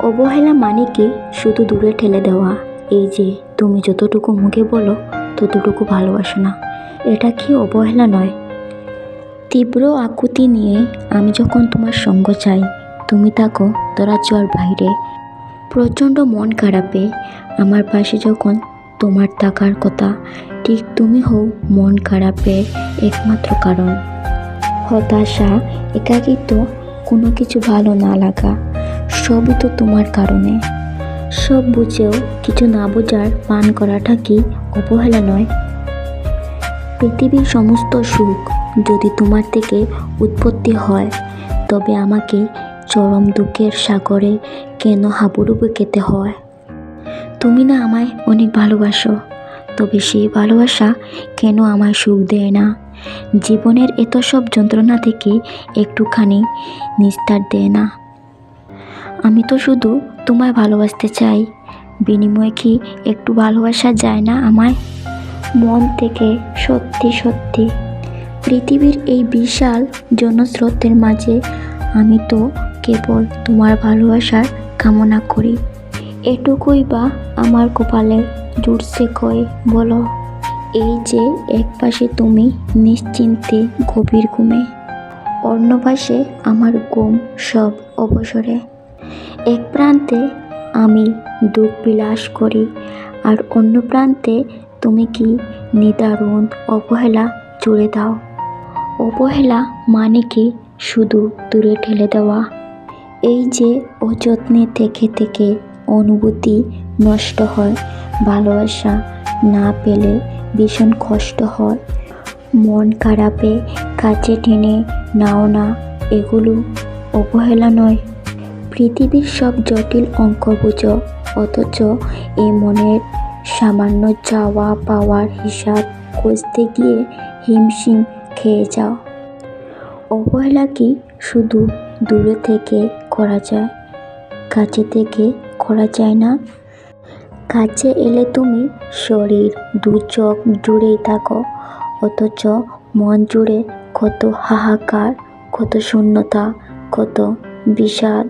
অবহেলা মানে কি শুধু দূরে ঠেলে দেওয়া। এই যে তুমি যতটুকু মুখে বলো ততটুকু ভালোবাসো না, এটা কি অবহেলা নয়? তীব্র আকুতি নিয়ে আমি যখন তোমার সঙ্গ চাই, তুমি থাকো ধরাছোঁয়ার বাইরে। প্রচণ্ড মন খারাপে আমার পাশে যখন তোমার থাকার কথা, ঠিক তুমি হও মন খারাপের একমাত্র কারণ। হতাশা, একাকিত্ব, কোনো কিছু ভালো না লাগা, সবই তো তোমার কারণে। সব বুঝেও কিছু না বোঝার পান করাটা কি অবহেলা নয়? পৃথিবীর সমস্ত সুখ যদি তোমার থেকে উৎপত্তি হয়, তবে আমাকে চরম দুঃখের সাগরে কেন হাবুডুবু খেতে হয়? তুমি না আমায় অনেক ভালোবাসো, তবে সেই ভালোবাসা কেন আমায় সুখ দেয় না? জীবনের এত সব যন্ত্রণা থেকে একটুখানি নিস্তার দেয় না? আমি তো শুধু তোমায় ভালোবাসতে চাই, বিনিময়ে কি একটু ভালোবাসা যায় না আমায়? মন থেকে সত্যি সত্যি। পৃথিবীর এই বিশাল জনস্রোতের মাঝে আমি তো কেবল তোমার ভালোবাসার কামনা করি। এটুকুই বা আমার কপালে জুটছে কই বলো? এই যে এক পাশে তুমি নিশ্চিন্তে গভীর ঘুমে, অন্য পাশে আমার ঘুম সব অবসরে। এক প্রান্তে আমি দুঃখ বিলাস করি, আর অন্য প্রান্তে তুমি কি নিদারুণ অবহেলা জুড়ে দাও। অবহেলা মানে কি শুধু দূরে ঠেলে দেওয়া। এই যে অযত্নে থেকে থেকে অনুভূতি নষ্ট হয়, ভালোবাসা না পেলে ভীষণ কষ্ট হয়, মন খারাপে কাছে টেনে নাও না, এগুলো অবহেলা নয়? পৃথিবীর সব জটিল অঙ্ক বুঝো, অথচ এই মনের সামান্য চাওয়া পাওয়ার হিসাব খুঁজতে গিয়ে হিমশিম খেয়ে যাও। অবহেলা কি শুধু দূরে থেকে করা যায়, কাছে থেকে করা যায় না? কাছে এলে তুমি শরীর দু চোখ জুড়েই থাকো, অথচ মন জুড়ে কত হাহাকার, কত শূন্যতা, কত বিষাদ।